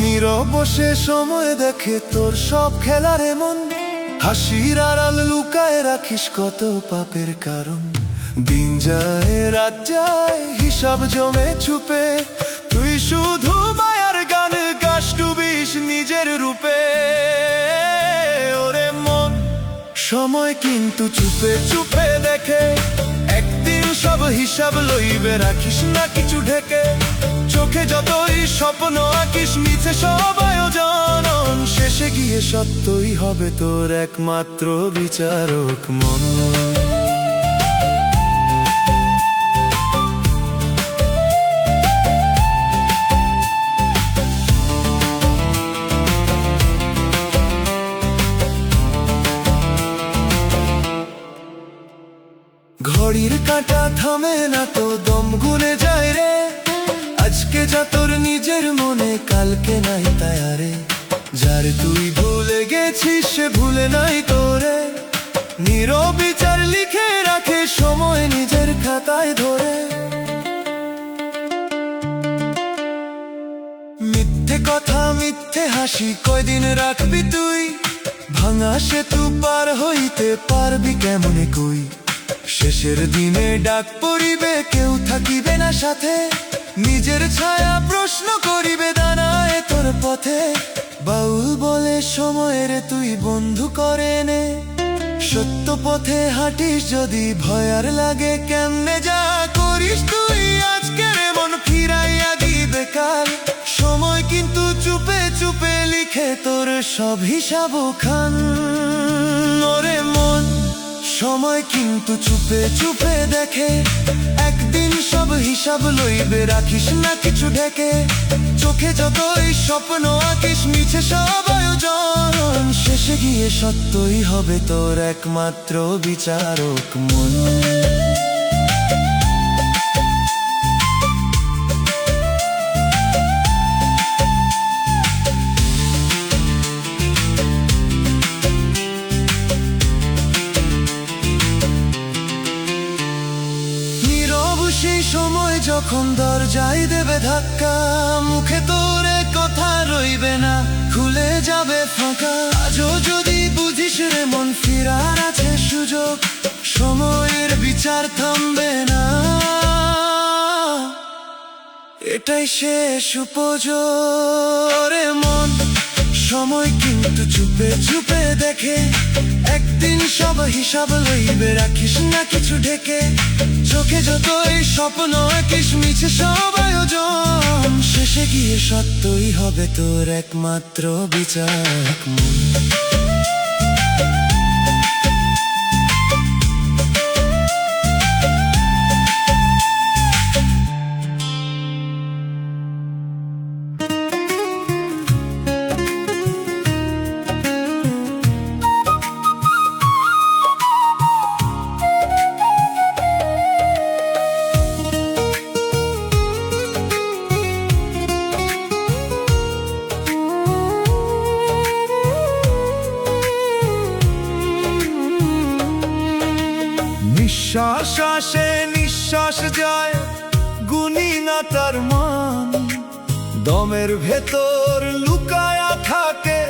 নীরব বসে সময় দেখে তোর সব খেলার এমন, হাসির আড়াল লুকায় রাখিস কত পাপের কারণ। দিন যায় রাত যায় হিসাব জমে চুপে, তুই শুধু মায়ার গান গাস ডুবিস নিজের রূপে। ওরে মন, সময় কিন্তু চুপে চুপে দেখে, একদিন সব হিসাব লইবে, রাখিস না কিছু ঢেকে। চোখে যতই স্বপ্ন আঁকিস মিছে সব আয়োজন, শেষে গিয়ে সত্যই হবে তোর একমাত্র বিচারক মন। ঘড়ির কাঁটা থামে না তো দম গুনে যায় রে, আজকে যা তোর নিজের মনে কালকে নাই তায়ারে। যার তুই ভুলে গেছিস সে ভুলে নাই তোরে, নীরব বিচার লিখে রাখে সময় নিজের খাতায় ধরে। মিথ্যে কথা মিথ্যে হাসি কয়দিন রাখবি তুই, ভাঙা সেতু পার হইতে পারবি কেমনে কই। শেষের দিনে ডাক পড়িবে কেউ থাকিবে না সাথে, নিজের ছায়া প্রশ্ন করিবে দাঁড়ায় তোর পথে। বাউল বলে সময়ের তুই বন্ধু করে নে, সত্য পথে হাঁটিস যদি ভয়ার লাগে কেমনে যা করিস তুই আজকের মন ফিরাইয়া দিবে কাল। সময় কিন্তু চুপে চুপে লিখে তোর সব হিসাব খান। ওরে মন, সময় কিন্তু চুপে চুপে দেখে, একদিন সব হিসাব লইবে, রাখিস না কিছু ঢেকে। চোখে যতই স্বপ্ন আঁকিস মিছে সব আয়োজন, শেষে গিয়ে সত্যই হবে তোর একমাত্র বিচারক মন। সেই সময় যখন দরজায় দেবে ধাক্কা, মুখে তোরে কথা রইবে না, খুলে যাবে ফাঁকা। আজও যদি বুঝিস রে মন ফিরার আছে সুযোগ, সময়ের বিচার থামবে না, এটাই শেষ উপযোগ। রে মন, সময় কিন্তু চুপে চুপে দেখে, একদিন সব হিসাব লইবে, রাখিস না কিছু ঢেকে। চোখে যতই স্বপ্ন আঁকিস মিছে সব আয়োজন, শেষে গিয়ে সত্যই হবে তোর একমাত্র বিচারক মন। নিঃশ্বাস আসে নিঃশ্বাস যায় গুনি না তার মান, দমের ভেতর লুকায়া থাকে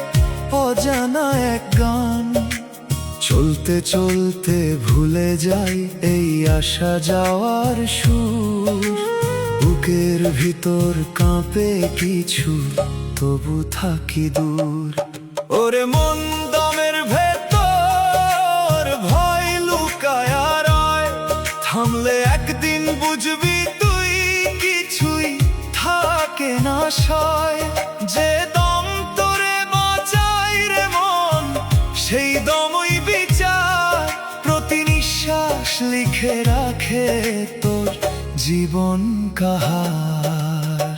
অজানা এক গান। চলতে চলতে ভুলে যাই এই আসা যাওয়ার সুর, বুকের ভিতর কাঁপে কিছু তবু থাকি দূর। ওরে মন, দমের ভেতর ভয় লুকায়া রয়, থামলে একদিন বুঝবি তুই কিছুই থাকে না সয়। যে দম তোরে বাঁচাই রে মন, সেই দমই বিচার, প্রতি নিঃশ্বাস লিখে রাখে তোর জীবন কাহার।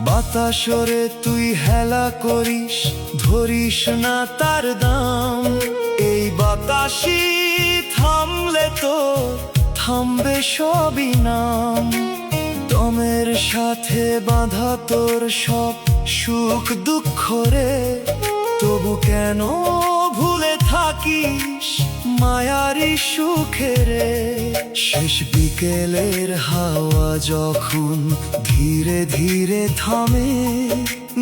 বাতাসরে তুই হেলা করিস, ধরিস না তার দাম। এই বাতাসই থামলে তো থামবে সবই নাম। দমের সাথে বাঁধা তোর সব সুখ দুঃখ রে, তবু কেন ভুলে থাকিস মায়ারি সুখেরে? শেষ বিকেলের হাওয়া যখন ধীরে ধীরে থামে,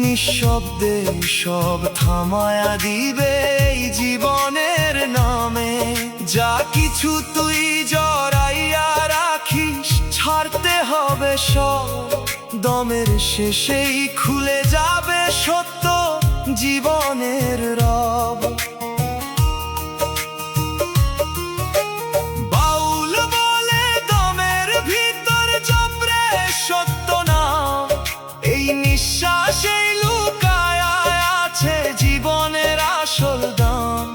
নিঃশব্দে সব থামায়া দিবে এই জীবনের নামে। যা কিছু তুই জড়াইয়া রাখিস ছাড়তে হবে সব, দমের শেষেই খুলে যাবে সত্য জীবনের রব। বাউল বলে দমের ভিতর জপরে সত্য না, এই নিঃশ্বাসেই লুকায়া আছে জীবনের আসল দাম।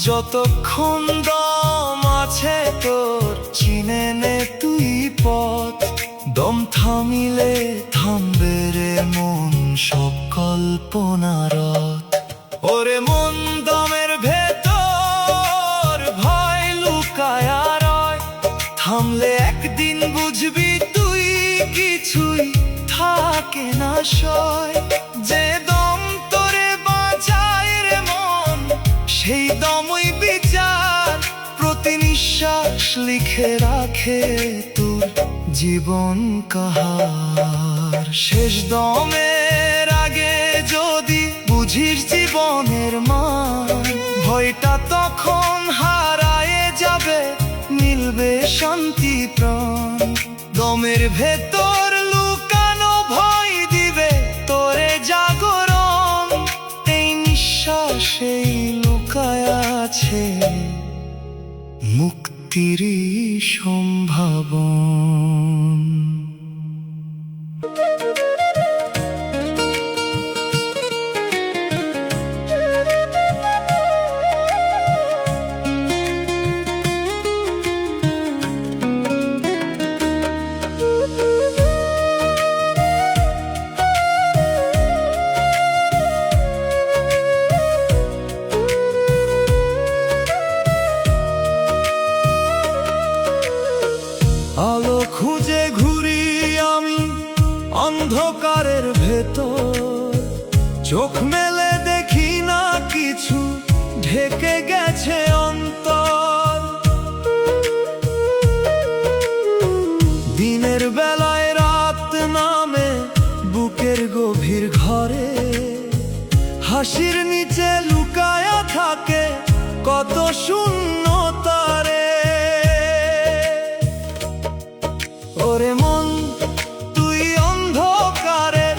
যতক্ষণ দম আছে তোর চিনে নে তুই পথ, দম থামিলে থামবে রে মন সব কল্পনারত। ওরে মন দমের ভেতর ভয় লুকায়া রয়, থামলে একদিন বুঝবি তুই কিছুই থাকে না সয়। যে দম তোরে বাঁচায় রে মন, সেই দমই বিচার, প্রতি নিঃশ্বাস লিখে রাখে তোর জীবন কাহার। শেষ দমের আগে যদি বুঝিস জীবনের মান, ভয়টা তখন হারায়ে যাবে, মিলবে শান্তি প্রাণ। দমের ভেতর লুকানো ভয় দিবে তোরে জাগরণ, এই নিঃশ্বাসেই লুকায় আছে মুক্তির সম্ভাবন। আলো খুঁজে ঘুরি আমি অন্ধকারের ভেতর, চোখ মেলে দেখি না কিছু, ঢেকে গেছে অন্তর। দিনের বেলায় রাত নামে বুকের গভীর ঘরে, হাসির নিচে লুকায়া থাকে কত শূন্যতারে। ওরে মন তুই অন্ধকারের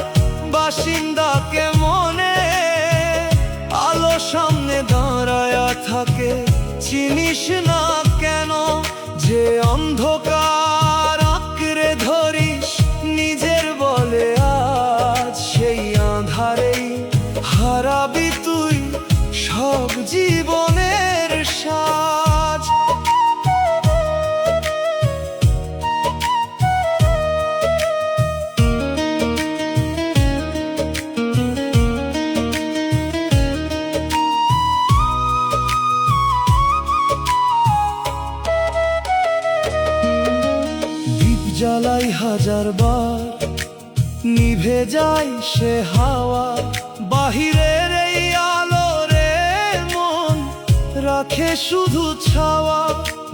বাসিন্দাকে মনে, আলো সামনে দাঁড়ায়া থাকে চিনিস না কেন? যে অন্ধকার আঁকড়ে ধরিস নিজের বলে, আজ সেই আঁধারেই হারাবি তুই সব জীবনের সাজ। জ্বালাই হাজার বার, নিভে যায় সে হাওয়া, বাহিরের এই আলো রে মন রাখে শুধু ছাওয়া।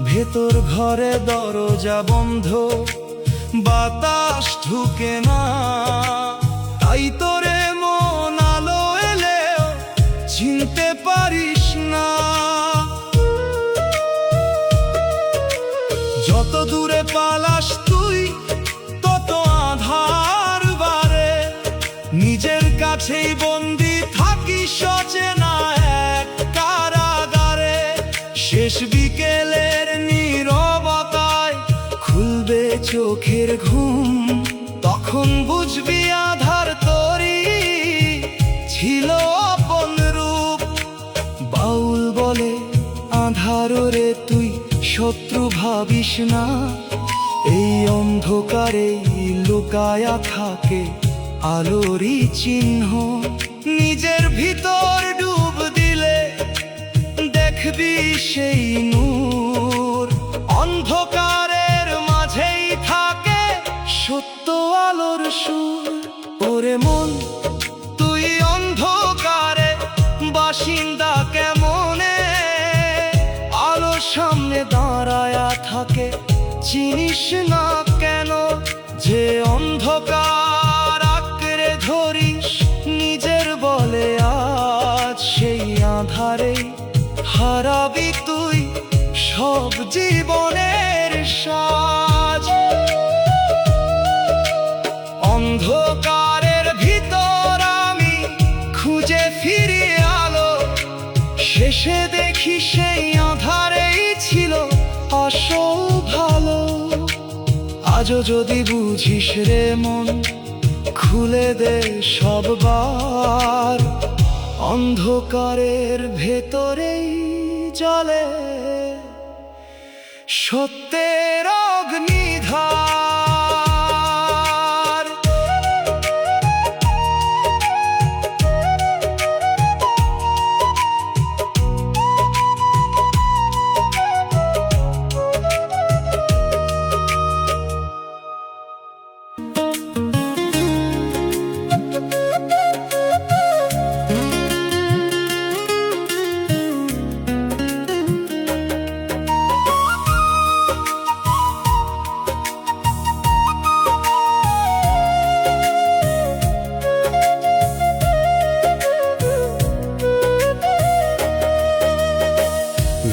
ভেতর ঘরে দরজা বন্ধ, বাতাস ঢুকে না, তাই তোরে মন আলো এলেও চিনতে পারিস না। যত দূরে পালাস তুই তত আঁধার বাড়ে, নিজের কাছেই বন্দি থাকিস অচেনা এক কারাগারে। শেষ বিকেলের নীরবতায় খুলবে চোখের ঘুম, তখন বুঝবি আধার তোরই ছিল আপন রূপ। বাউল বলে আধার রে তুই শত্রু ভাবিস না, এই অন্ধকারে লুকায়া থাকে আলোরই চিহ্ন। নিজের ভিতর ডুব দিলে দেখবি সেই নূর, অন্ধকারের মাঝেই থাকে সত্য আলোর সুর। ওরে মন তুই অন্ধকারে কেমনে আলো সামনে দাঁড়ায়া থাকে, চিনিস না কেন যে অন্ধকার আঁকড়ে ধরিস নিজের বলে, আজ সেই আঁধারে হারাবি তুই সব জীবনের সাজ। অন্ধকারের ভিতর আমি খুঁজে ফিরি আলো, শেষে দেখি সেই আঁধারেই ছিল আসল ভালো। আজও যদি বুঝিস রে মন, খুলে দে সববার, অন্ধকারের ভেতরেই জ্বলে সত্যের অগ্নিধার।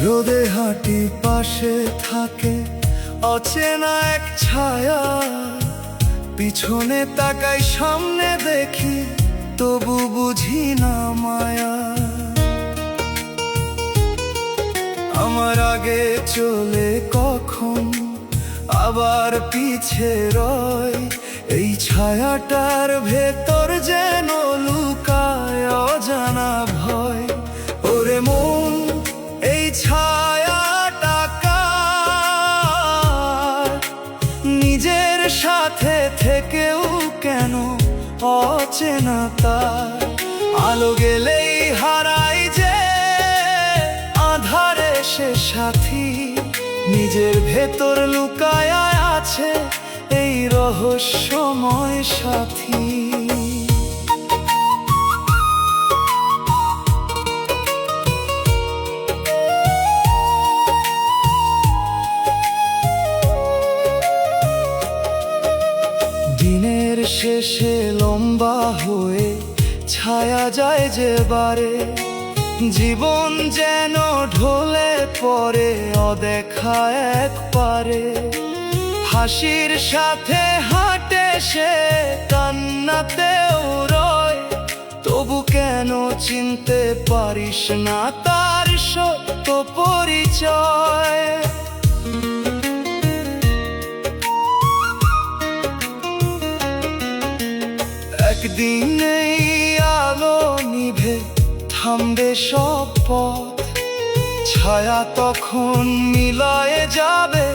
রোদে হাঁটি পাশে থাকে অচেনা এক ছায়া, পিছনে তাকাই সামনে দেখি তবু বুঝি না মায়া। আমার আগে চলে কখন আবার পিছে রয়, এই ছায়াটার ভেতর যেন লুকায় অজানা ভয়। ওরে মন, এই ছায়াটা কার? নিজের সাথে থেকেও কেন অচেনা তার? আলো গেলেই হারাই যে আধারে সে সাথী, নিজের ভেতর লুকায় আছে এই রহস্যময় সাথী। দিনের শেষে লম্বা হয়ে ছায়া যায় যে বারে, জীবন যেন ঢলে পড়ে অদেখা একবারে। হাসির সাথে হাঁটে সে, কান্নাতেও রয়, তবু কেন চিনতে পারিস না তার সত্য পরিচয়? একদিন এই আলো নিভে থামবে সব পথ, ছায়া তখন মিলায়ে যাবে,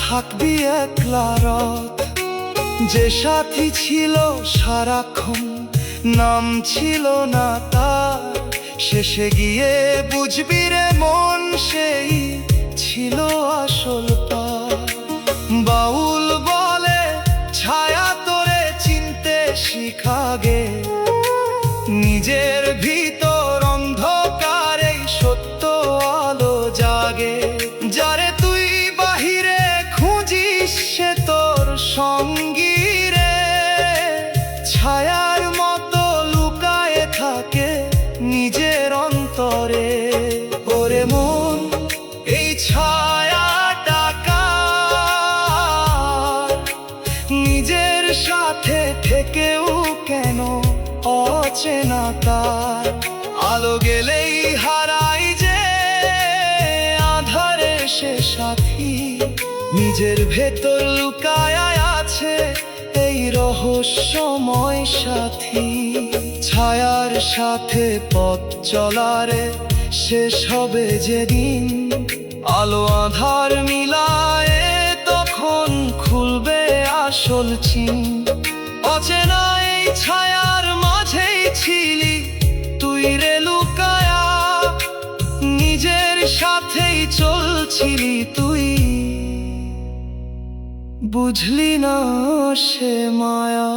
থাকবি একলা রথ। যে সাথী ছিল সারাক্ষণ, নাম ছিল না তার, শেষে গিয়ে বুঝবি রে মন, সেই ছিল আসল পার। বাউল বলে ছায়া তোরে চিনতে শিখাগে, নিজের ভিতর অন্ধকারে সত্য আলো জাগে। যারে তুই বাহিরে খুঁজিস সে তোর সঙ্গী রে, ছায়ার মতো লুকায়ে থাকে নিজের অন্তরে। ওরে মন, এই ছায়াটা কার? নিজের সাথে থেকেও কেন অচেনা তার? আলো গেলেই হারাই যে আধারে সে সাথী, নিজের ভেতর লুকায় আছে এই রহস্যময় সাথী। ছায়ার সাথে পথ চলারে শেষ হবে যেদিন, আলো আধার মিলায়ে তখন খুলবে আসল চিন। অচেনা এই ছায়ার মাঝেই ছিলি তুই রে লুকায়া, নিজের সাথেই চলছিলি তুই, বুঝলি না সে মায়া।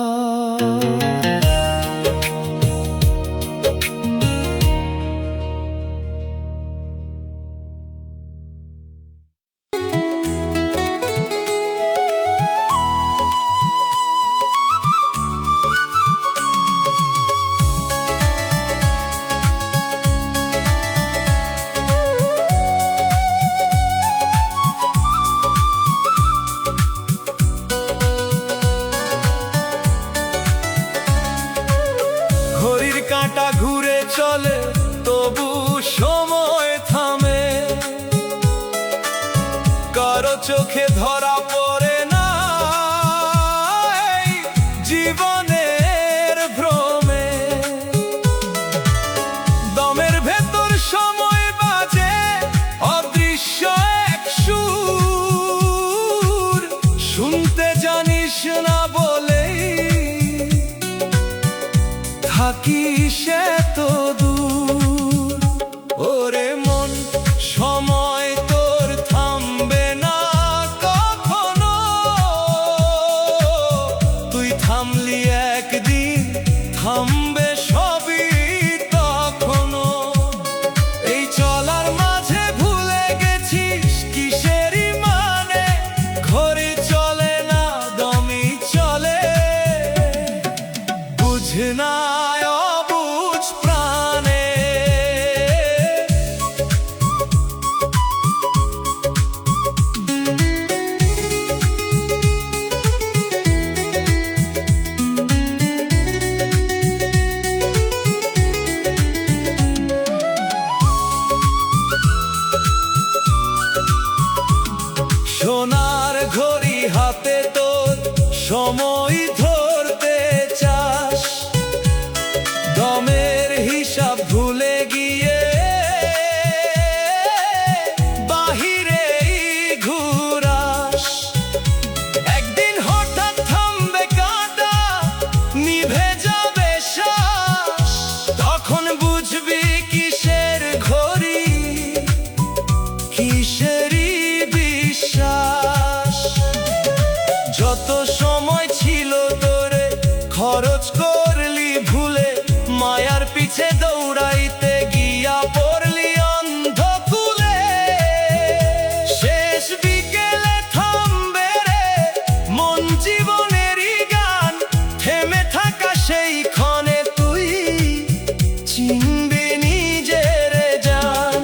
চোখে ধরা পড়ে না এই জীবনের ভ্রমে। দমের ভেতর সময় বাজে অদৃশ্য এক সুর, শুনতে জানিস না বলেই থাকিস এত দূর। ওরে মন, সময় তোর থামবে না কখনো, তুই থামলি একদিন থামবে সবই তখনো। এই চলার মাঝে ভুলে গেছিস কিসেরই মানে, ঘড়ি চলে না দমই চলে, বুঝ না অবুঝ প্রাণে। সোনার ঘড়ি হাতে তোর সময় ধরতে চাস, দমের হিসাব ভুলে গিয়ে বাহিরেই ঘুরাস। একদিন হঠাৎ থামবে কাঁটা, নিভে যাবে শ্বাস, তখন বুঝবি কিসের ঘড়ি কিসেরই বিশ্বাস। যত সময় ছিল তোরে খরচ করলি ভুলে, মায়ার পিছে দৌড়াইতে গিয়া পড়লি অন্ধকুলে। শেষ বিকেলে থামবে রে মন জীবনেরই গান, থেমে থাকা সেই ক্ষণে তুই চিনবি নিজের জান।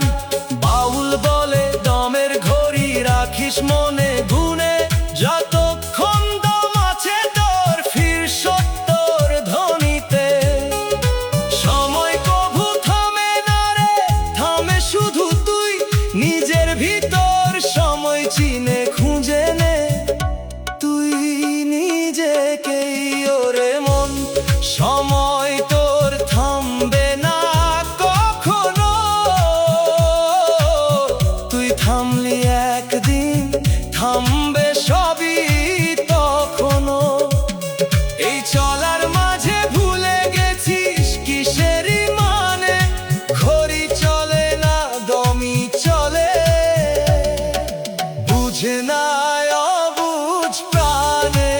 বাউল বলে দমের ঘড়ি রাখিস মনে গুনে, যতক্ষণ দম আছে তোর ফির সত্তর ধ্বনিতে। সময় কভু থামে না রে, থামে শুধু তুই নিজের ভিতর। সময় চিনে খুঁজে নে তুই নিজেকেই। ওরে মন, সময় তোর থামবে না কখনো, তুই থামলি একদিন থামবে সবই তখনো। এই চলার মাঝে ভুলে গেছিস কিসেরই মানে, ঘড়ি চলে না দমই চলে, বুঝে না অবুঝ প্রাণে।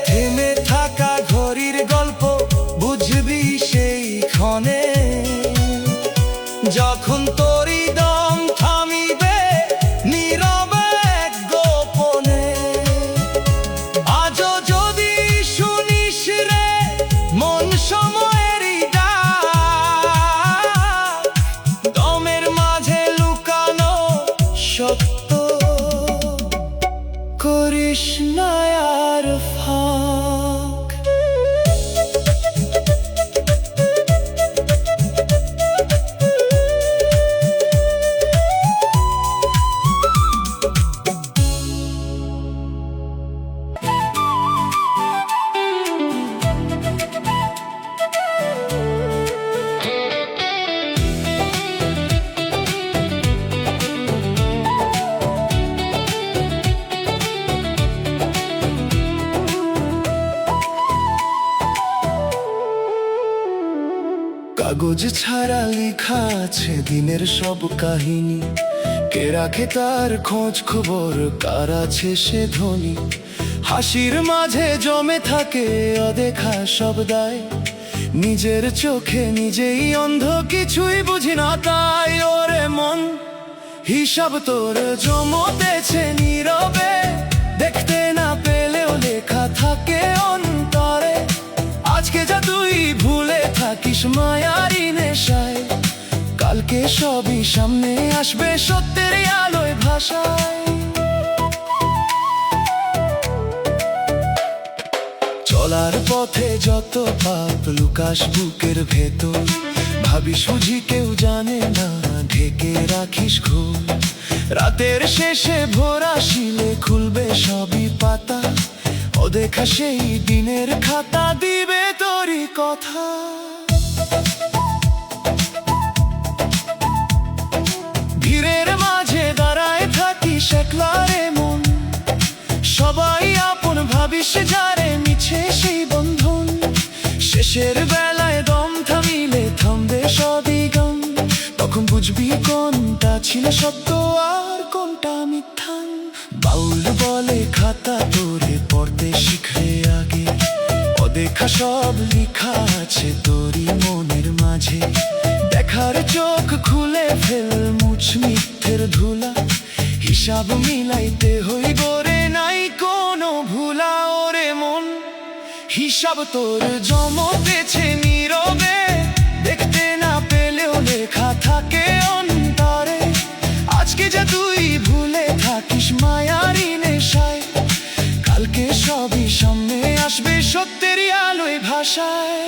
থেমে থাকা ঘড়ির গল্প বুঝবি সেই ক্ষণে, যখন তোরই দম থামিবে নীরবে এক গোপনে। আজও যদি শুনিস রে মন সময়েরই ডাক, দমের মাঝে লুকানো সত্য করিস না আর ফাঁক। কাগজ ছাড়া লেখা আছে দিনের সব কাহিনী, কে রাখে তার খোঁজ খবর, কার আছে সে ধনী। হাসির মাঝে জমে থাকে অদেখা সব দায়, নিজের চোখে নিজেই অন্ধ কিছুই বুঝি না তাই। ওরে মন, হিসাব তোর জমতেছে নীরবে, দেখতে না পেলেও লেখা থাকে অন্তরে। আজকে যা তুই ভুলে থাকিস মায়ারি নেশায়, কালকে সবই সামনে আসবে সত্যের আলোয় ভাষায়। চলার পথে যত পাপ লুকাস বুকের ভেতর, ভাবি সুঝি কেউ জানে না ঢেকে রাখিস ঘুম। রাতের শেষে ভোর আসিলে খুলবে সবই পাতা, অদেখা সেই দিনের খাতা দিবে তোরই কথা। ভিড়ের মাঝে দাঁড়ায় থাকিস একলা রে মন, সবাই আপন ভাবিস যারে মিছে সেই বন্ধন। শেষের বেলায় দম থামিলে থামবে সবই গান, তখন বুঝবি কোনটা ছিল সত্য আর কোনটা মিথ্যা। বাউল বলে খাতা তোরে পড়তে শিখে আগে, অদেখা সব লেখা আছে তোরই মনের মাঝে। দেখার চোখ খুলে ফেল মুছ মিথ্যের ধুলা, হিসাব মিলাইতে হই গোরে নাই কোনো ভুলা। ওরে মন হিসাব তোর জমতেছে নীরবে, দেখতে না পেলেও লেখা থাকে অন্তরে। আজকে যা তুই ভুলে থাকিস মায়ারি নেশায়, কালকে সবই সামনে আসবে সত্যেরই আলোয় ভাষায়।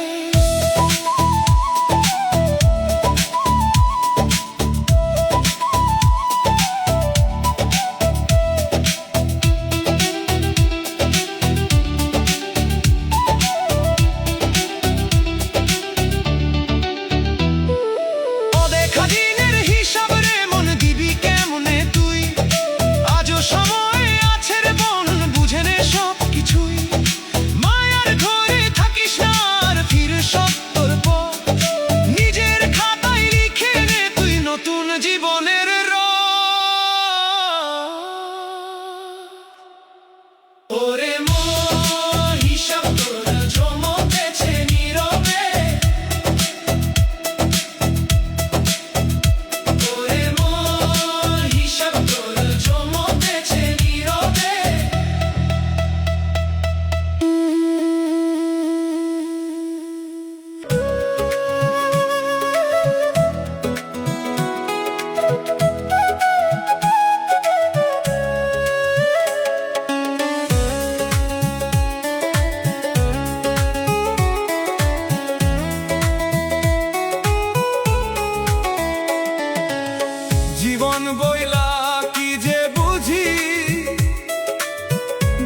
ওরে মন হিসাব তোর জমতেছে নীরবে, ওরে মন হিসাব তোর জমতেছে নীরবে। জীবন বইলা কি যে বুঝি,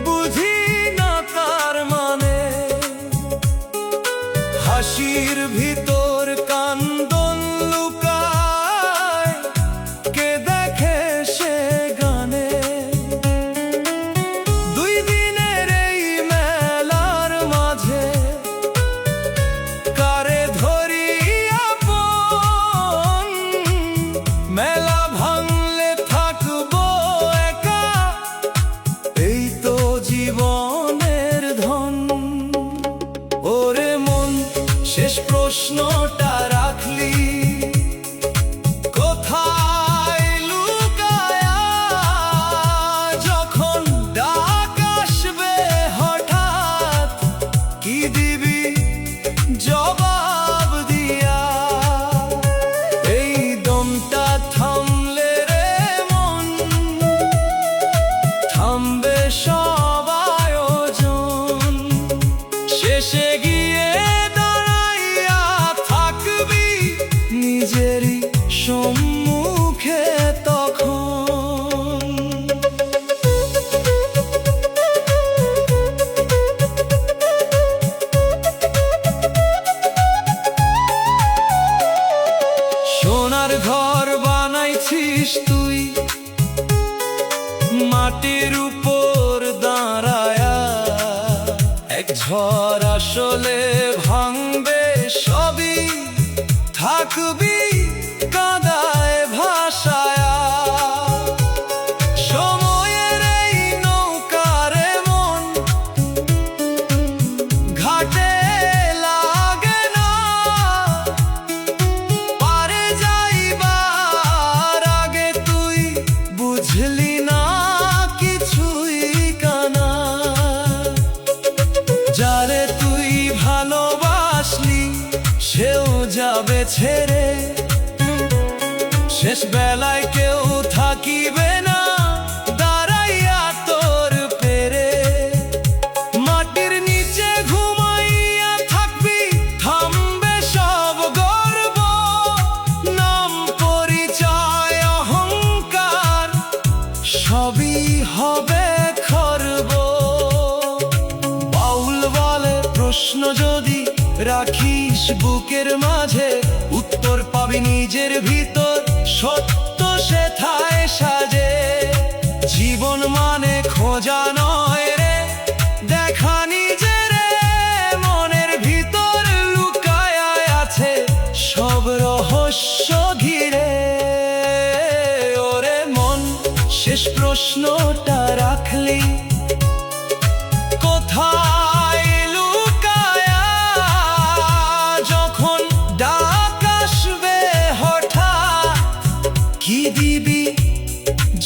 বুঝি না তার মানে। হাসির ভিতর কান্দন লুকায়, কে দেখে সে গানে। দুই দিনের এই মেলার মাঝে কারে ধরি আপন, মেলা ভাঙলে থাকবো একা, এই তো জীবনের ধন। ওরে মন শেষ প্রশ্নটা রাখলি কোথায় লুকায়া, যখন ডাক আসবে হঠাৎ কি দিবি জবাব দিয়া। এই দমটা থামলে রে মন, থামবে সব আয়োজন। শেষে গিয়ে দাঁড়াইয়া থাকবি নিজেরই সম্মুখে তখন। সোনার ঘর বানাইছিস তুই মাটির উপর দাঁড়ায়া, এক ঝড় আসলে ভাঙবে সবই, থাকবি কাঁদায় ভাসায়া। সময়ের এই নৌকারে মন ঘাটে লাগে না, পারে যাইবার আগে তুই বুঝলি না কিছুই কানা। যারে তুই ভালোবাসলি সেও যাবে ছেড়ে, শেষ বেলায় কেউ থাকিবে না দাঁড়াইয়া তোর পেরে। মাটির নিচে ঘুমাইয়া থাকবি, থামবে সব গর্ব, নাম পরিচয় অহংকার বুকের মাঝে, উত্তর পাবি নিজের ভিতর, সত্য সেথায় সাজে। জীবন মানে খোঁজা নয় রে, দেখা নিজের মনের ভিতর লুকায় আছে সব রহস্য ঘিরে। ওরে মন, শেষ প্রশ্নটা রাখলি কোথায় লুকায়া? যখন ডাক আসবে হঠাৎ, কি দিবি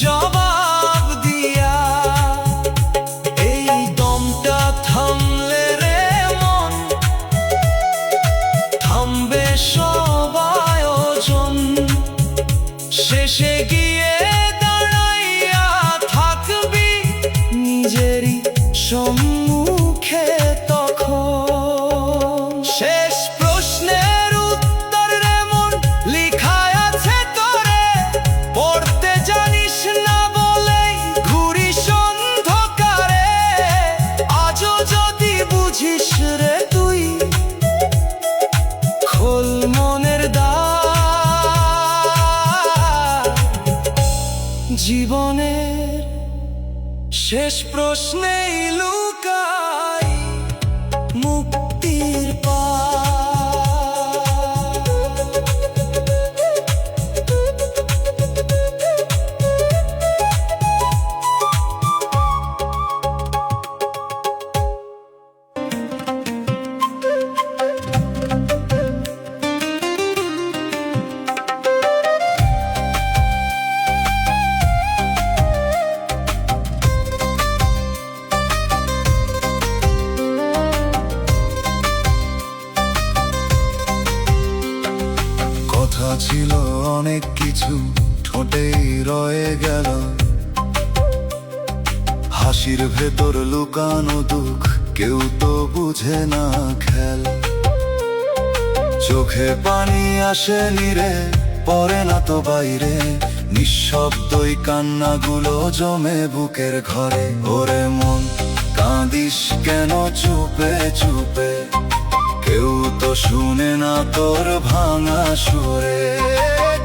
জবাব দিয়া? এই দমটা থামলে রে মন, থামবে সব আয়োজন। শেষে গিয়ে দাঁড়াইয়া থাকবি নিজেরই সম্মুখে তখন। শেষ প্রশ্নের উত্তর রে মন লিখায় আছে তোরে, পড়তে জানিস না বলেই ঘুরিস অন্ধকারে। আজও যদি বুঝিস রে তুই, খোল মনের দ্বার। জীবনের শেষ প্রশ্নেই লুকাই মুক্তির কথা ছিল অনেক কিছু, ঠোঁটেই রয়ে গেল। হাসির ভেতর লুকানো দুঃখ, কেউ তো বুঝে না খেল। চোখে পানি আসেনি রে, পড়ে না তো বাইরে, নিঃশব্দই কান্নাগুলো জমে বুকের ঘরে। ওরে মন, কাঁদিস কেন চুপে চুপে? কেউ তো শুনে না তোর ভাঙা সুরে।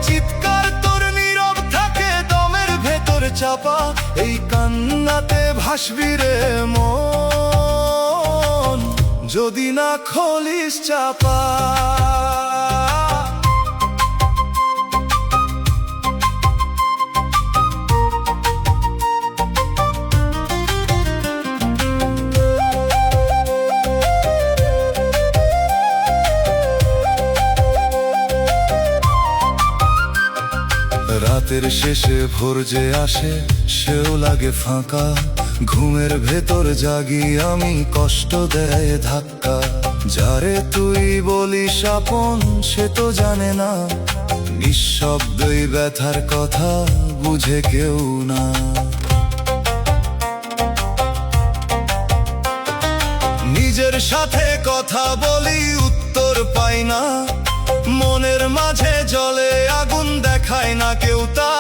চিৎকার তোর নীরব থাকে দমের ভেতর চাপা, এই কান্নাতে ভাসবি রে মন, যদি না খোলিস চাপা। রাতের শেষে ভোর যে আসে, সেও লাগে ফাঁকা। ঘুমের ভেতর জাগি আমি, কষ্ট দেয় ধাক্কা। যারে তুই বলিস আপন, সে তো জানে না, নিঃশব্দই ব্যথার কথা বুঝে কেউ না। নিজের সাথে কথা বলি, উত্তর পাই না। মনের মাঝে জ্বলে আগুন, দেখায় না কেউ তা।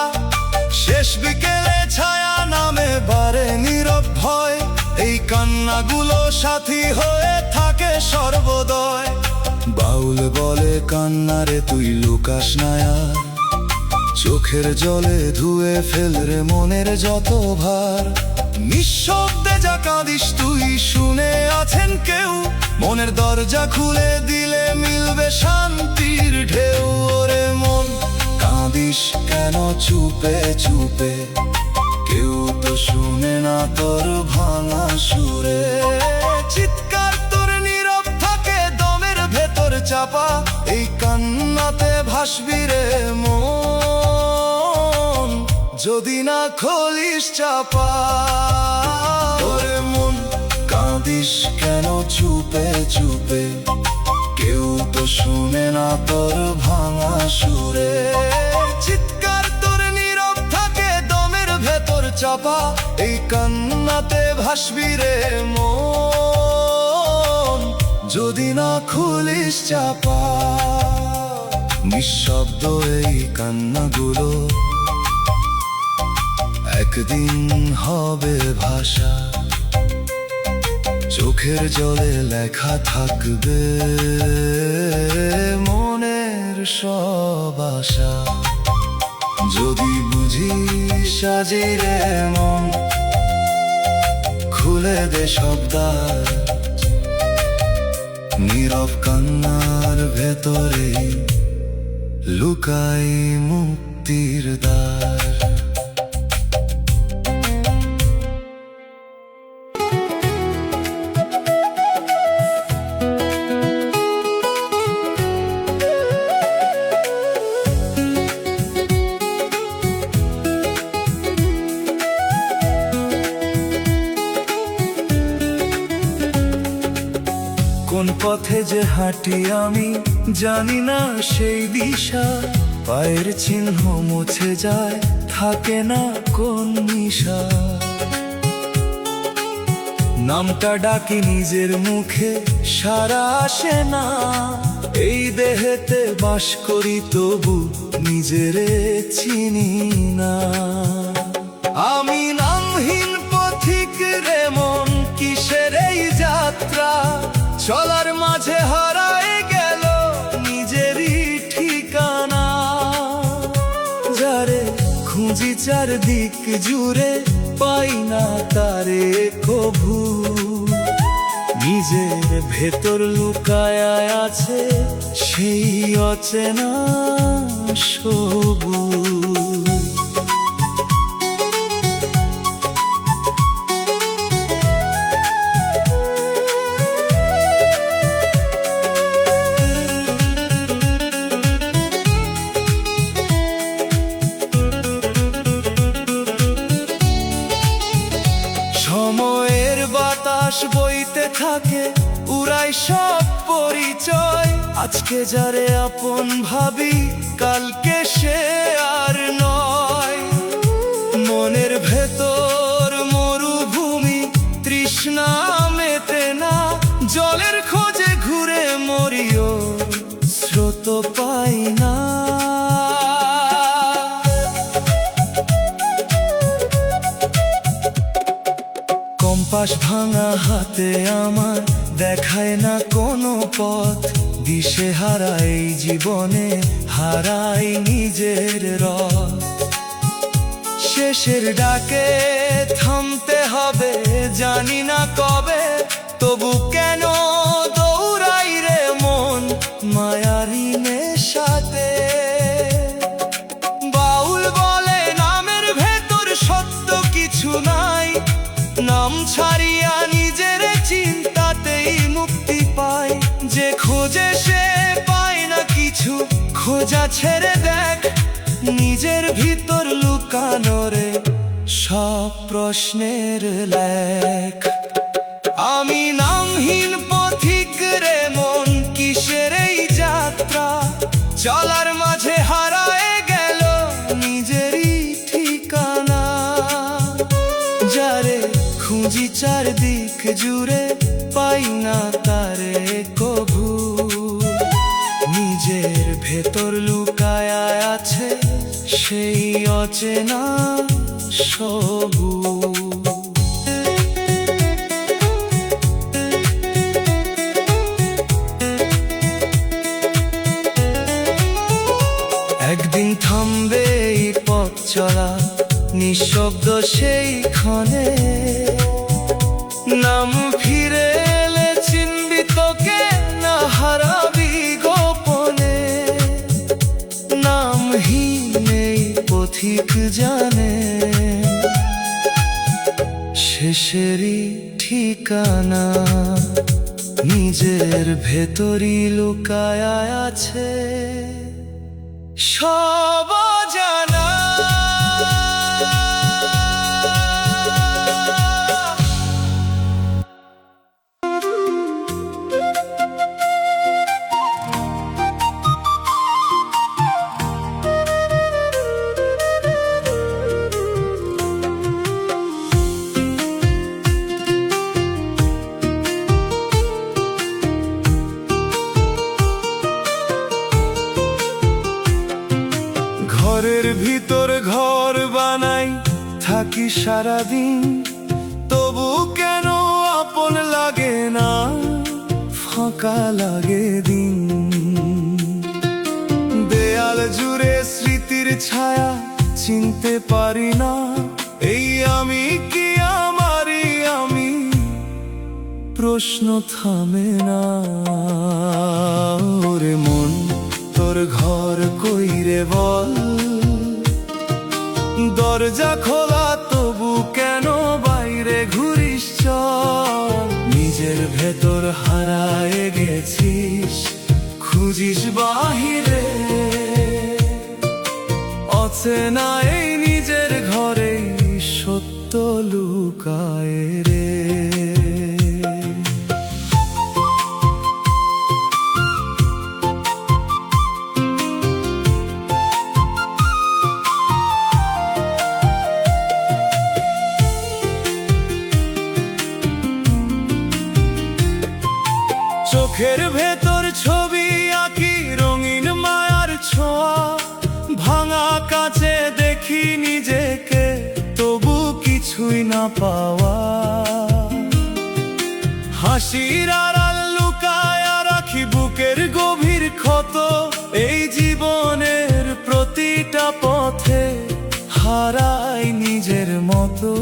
শেষ বিকেলে ছায়া নামে বারে নীরব ভয়, এই কান্নাগুলো সাথী হয়ে থাকে সর্বদয়। বাউল বলে কান্নারে তুই লুকাস না আর, চোখের জলে ধুয়ে ফেল রে মনের যত ভার। নিঃশব্দে যা কাঁদিস তুই, শুনে আছেন কেউ? মনের দরজা খুলে দিলে মিলবে শান্তির ঢেউ। ওরে মন, কাঁদিস কেন চুপে চুপে? কেউ তো শুনে না তোর ভাঙা সুরে। চিৎকার তোর নীরব থাকে দমের ভেতর চাপা, এই কান্নাতে ভাসবি রে মন, যদি না খোলিস চাপা। ওরে মন, কাঁদিস কেন চুপে চুপে? কেউ তো শুনে না তোর ভাঙা সুরে। চিৎকার তোর নীরব থাকে দমের ভেতর চাপা, এই কান্নাতে ভাসবি রে মন, যদি না খুলিস চাপা। নিঃশব্দ এই কান্নাগুলো একদিন হবে ভাষা। চোখের জলে লেখা থাকবে মনের সব আশা। যদি বুঝিস আজি রে মন, খুলে দে সব দ্বার, নীরব কান্নার ভেতরে লুকাই মুক্তির দ্বার। কোন পথে যে হাঁটি আমি জানি না সেই দিশা, পায়ের চিহ্ন মুছে যায় থাকে না কোন নিশা। নামটা ডাকি নিজের মুখে সারা আসে না, এই দেহেতে বাস করি তবু নিজেরে চিনি না। আমি নামহীন পথিক রে মন, কিসের এই যাত্রা, চলার মাঝে হারায় গেল নিজেরই ঠিকানা। যারে খুঁজি চারদিক জুড়ে পাই না তারে কভু, নিজের ভেতর লুকায় আছে সেই অচেনা সবুজ। সময়ের বাতাস বইতে থাকে উড়াই সব পরিচয়, আজকে যারে আপন ভাবি কালকে সে আর নয়। মনের ভেতর মরুভূমি তৃষ্ণা মেটে না, জলের খোঁজে ঘুরে মরিও স্রোত পাই না। কম্পাস ভাঙা হাতে আমার দেখায় না কোনো পথ, দিশে হারাই জীবনে হারাই নিজের রথ। শেষের ডাকে থামতে হবে জানি না কবে, তবু কেন দৌড়াই রে মন মায়ারি নেশাতে। বাউল বলে নামের ভেতর সত্য কিছু নাই, নাম ছাড়িয়া নিজের চিন্তাতেই মুক্তি পায়। যে খোঁজে সে পায় না কিছু, খোঁজা ছেড়ে দেখ নিজের ভিতর লুকানো রে সব প্রশ্নের লেখ। আমি নামহীন পথিক রে মন, কিসের এই যাত্রা, চলার মাঝে হারায় গেল নিজেরই ঠিকানা। যারে খুঁজি চারদিক জুড়ে পাই না তারে কভু, নিজের ভেতর লুকায় আছে সেই অচেনা সবুজ। একদিন থামবে এই পথ চলা, নিঃশব্দ সেই ক্ষণে নাম ফিরে এলে চিনবি তোকে না হারাবি গোপনে। নামহীন এই পথিক জানে শেষেরই ঠিকানা, নিজের ভেতরই লুকায় আছে সব জানা। ঘরের ভিতর ঘর বানাই থাকি সারাদিন, তবু কেন আপন লাগে না, ফাঁকা লাগে দিন। দেয়াল জুড়ে স্মৃতির ছায়া, চিনতে পারি না এই আমি কি আমারই আমি, প্রশ্ন থামে না। ওরে মন, তোর ঘর কই রে বল, দরজা খোলা তবু কেন বাইরে ঘুরিস চল। নিজের ভেতর হারায়ে গেছিস, খুঁজিস বাহিরে, অচেনা এই নিজের ঘরেই সত্য লুকায় রে। চোখের ভেতর ছবি আঁকি রঙিন মায়ার ছোঁয়া, ভাঙা কাছে দেখি নিজেকে তবু কিছুই না পাওয়া। হাসির আড়াল লুকায়া রাখি বুকের গভীর ক্ষত, এই জীবনের প্রতিটা পথে হারাই নিজের মতো।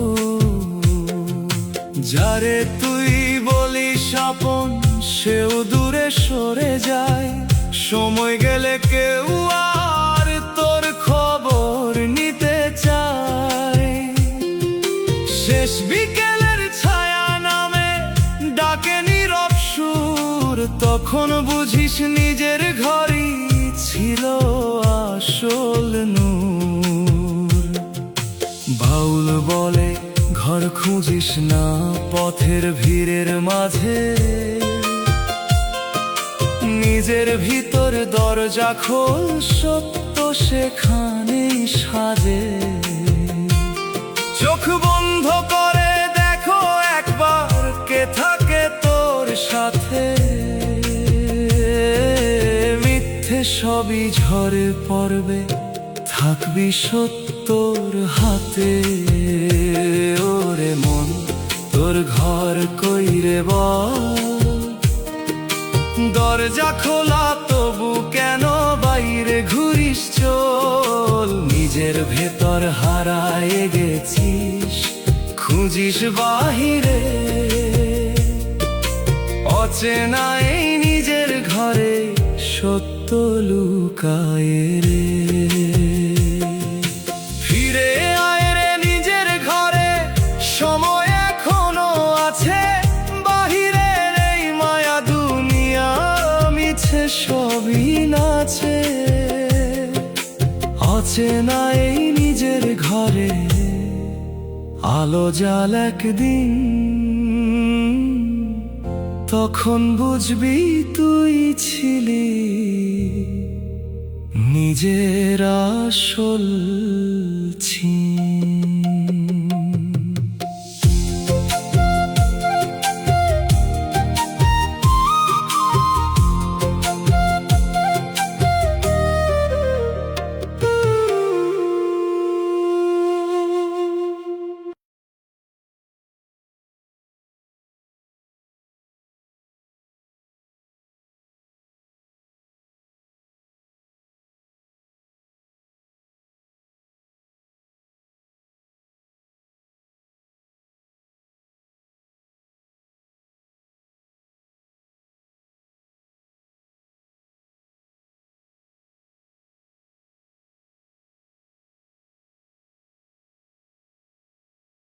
যারে তুই বলিস আপন, সেও দূরে সরে যায়, সময় গেলে কেউ আর তোর খবর নিতে চায়। শেষ বিকেলের ছায়া নামে ডাকে নীরব সুর, তখন বুঝিস নিজের ঘরই ছিল আসল নূর। বাউল বলে ঘর খুঁজিস না পথের ভিড়ের মাঝে, নিজের ভিতর দরজা খোল, সত্য সেখানেই সাজে। চোখ বন্ধ করে দেখো একবার কে থাকে তোর সাথে, মিথ্যে সবই ঝরে পড়বে, থাকবি সত্যর হাতে। ওরে মন, তোর ঘর কই রে বল, দরজা খোলা তবু কেন বাইরে ঘুরিস চল। নিজের ভেতর হারায়ে গেছিস, খুঁজিস বাহিরে, অচেনা এই নিজের ঘরে সত্য লুকায় রে। ফিরে আয় রে নিজের ঘরে, সময় এখনো আছে, বাহিরের এই মায়া দুনিয়া মিছে সবই নাচে। অচেনা এই নিজের ঘরে আলো জাল একদিন, তখন বুঝবি তুই ছিলি নিজের আসল ছিন।